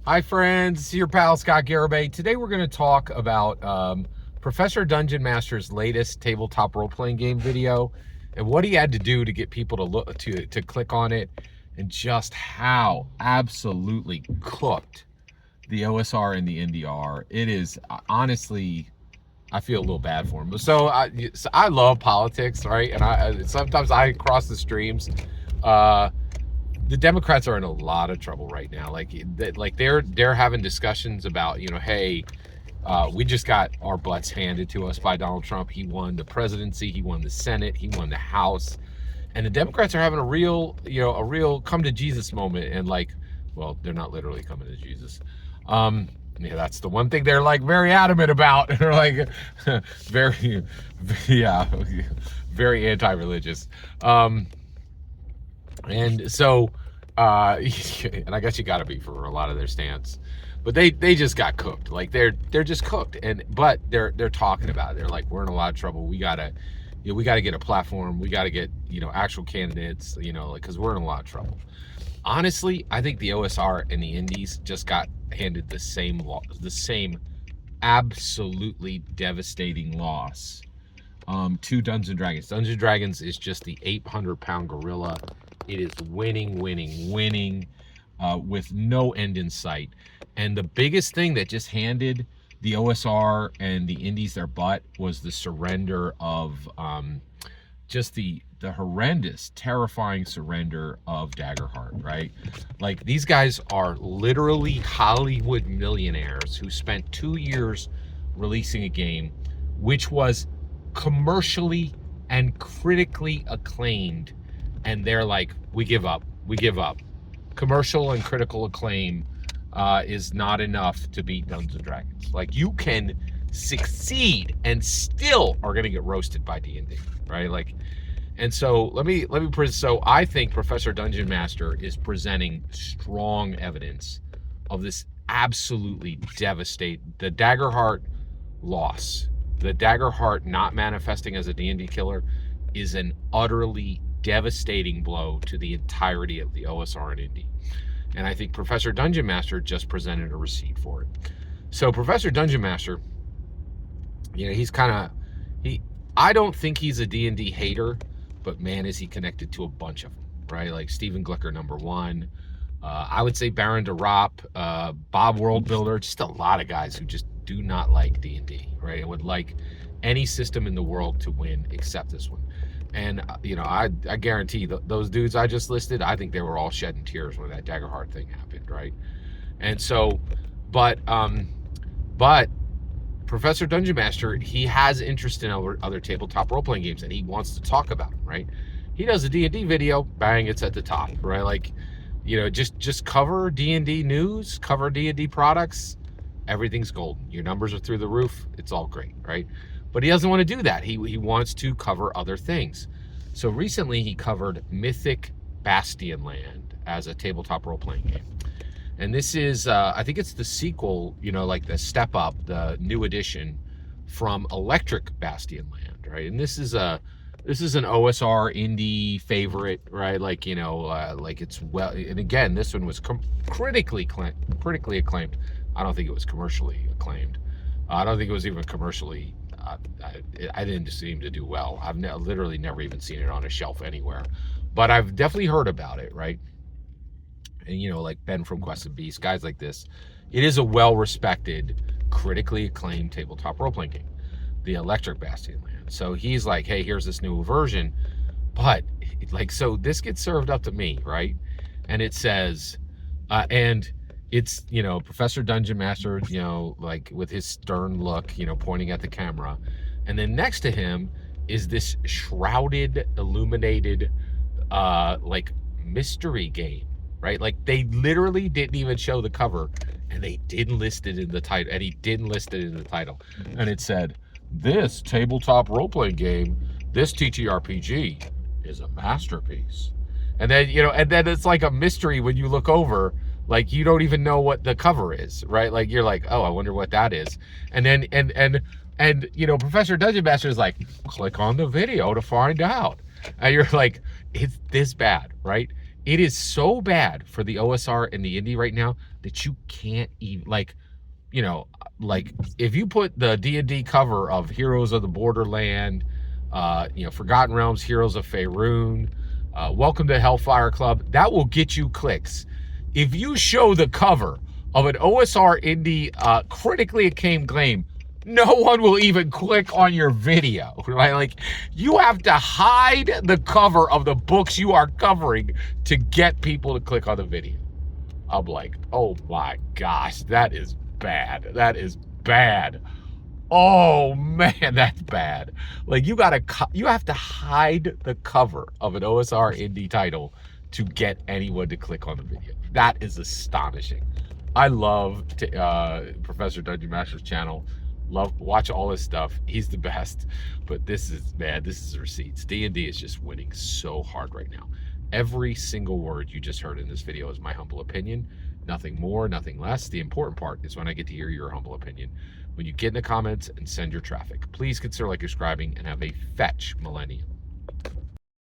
Hi friends, it's your pal Scott Garibay. Today we're going to talk about Professor Dungeon Master's latest tabletop role-playing game video and what he had to do to get people to click on it, and just how absolutely cooked the OSR and the Indy are. It is honestly, I feel a little bad for him. So I love politics, right? And sometimes I cross the streams. The Democrats are in a lot of trouble right now. They're having discussions about, hey, we just got our butts handed to us by Donald Trump. He won the presidency, he won the Senate, he won the House, and the Democrats are having a real come to Jesus moment. And well, they're not literally coming to Jesus. That's the one thing they're very adamant about. They're very, yeah, very anti-religious. And so, and I guess you got to be for a lot of their stance, but they just got cooked. They're just cooked. But they're talking about it. They're like, we're in a lot of trouble. We gotta get a platform. We gotta get actual candidates. Because we're in a lot of trouble. Honestly, I think the OSR and the Indies just got handed the same absolutely devastating loss to Dungeons and Dragons. Dungeons and Dragons is just the 800-pound gorilla. It is winning with no end in sight. And the biggest thing that just handed the OSR and the Indies their butt was the surrender of just the horrendous, terrifying surrender of Daggerheart, right? These guys are literally Hollywood millionaires who spent 2 years releasing a game which was commercially and critically acclaimed, and they're like, we give up. Commercial and critical acclaim is not enough to beat Dungeons and Dragons. You can succeed and still are going to get roasted by D&D, right? And so let me so I think Professor Dungeon Master is presenting strong evidence of this absolutely devastating, the Daggerheart loss. The Daggerheart not manifesting as a D&D killer is an utterly devastating blow to the entirety of the OSR and Indy. And I think Professor Dungeon Master just presented a receipt for it. So Professor Dungeon Master, I don't think he's a D&D hater, but man, is he connected to a bunch of them, right? Like Stephen Glicker, number one. I would say Baron DeRop, Bob Worldbuilder, just a lot of guys who just do not like D&D, right? And would like any system in the world to win except this one. And, I guarantee those dudes I just listed, I think they were all shedding tears when that Daggerheart thing happened, right? And so, but Professor Dungeon Master, he has interest in other tabletop role-playing games, and he wants to talk about them, right? He does a D&D video, bang, it's at the top, right? Just cover D&D news, cover D&D products, everything's golden. Your numbers are through the roof, it's all great, right? But he doesn't want to do that. He wants to cover other things. So recently he covered Mythic Bastionland as a tabletop role-playing game. And this is, I think it's the sequel, the Step Up, the new edition from Electric Bastionland, right? And this is an OSR indie favorite, right? It's well, and again, this one was critically acclaimed. I don't think it was commercially acclaimed. I don't think it was even commercially. I didn't seem to do well. I've literally never even seen it on a shelf anywhere, but I've definitely heard about it, right? And like Ben from Quest and Beast, guys like this. It is a well-respected, critically acclaimed tabletop role-playing game, the Electric Bastionland. So he's like, hey, here's this new version, but so this gets served up to me, right? And it says, and it's, Professor Dungeon Master, with his stern look, pointing at the camera. And then next to him is this shrouded, illuminated, mystery game, right? They literally didn't even show the cover, and they didn't list it in the title, and he didn't list it in the title. And it said, this tabletop role-playing game, this TTRPG is a masterpiece. And then, and then it's like a mystery when you look over. You don't even know what the cover is, right? You're like, oh, I wonder what that is. And then, and Professor Dungeon Master is like, click on the video to find out. And you're like, it's this bad, right? It is so bad for the OSR and the Indy right now that you can't even, like, you know, like if you put the D&D cover of Heroes of the Borderland, you know, Forgotten Realms, Heroes of Faerun, Welcome to Hellfire Club, that will get you clicks. If you show the cover of an OSR Indy critically acclaimed game, no one will even click on your video, right? Like, you have to hide the cover of the books you are covering to get people to click on the video. I'm like, oh my gosh, that is bad. That is bad. Oh man, that's bad. Like, you have to hide the cover of an OSR Indy title to get anyone to click on the video. That is astonishing. I love Professor Dungeon Master's channel. Watch all his stuff. He's the best. But this is receipts. D&D is just winning so hard right now. Every single word you just heard in this video is my humble opinion. Nothing more, nothing less. The important part is when I get to hear your humble opinion. When you get in the comments and send your traffic. Please consider subscribing and have a fetch millennium.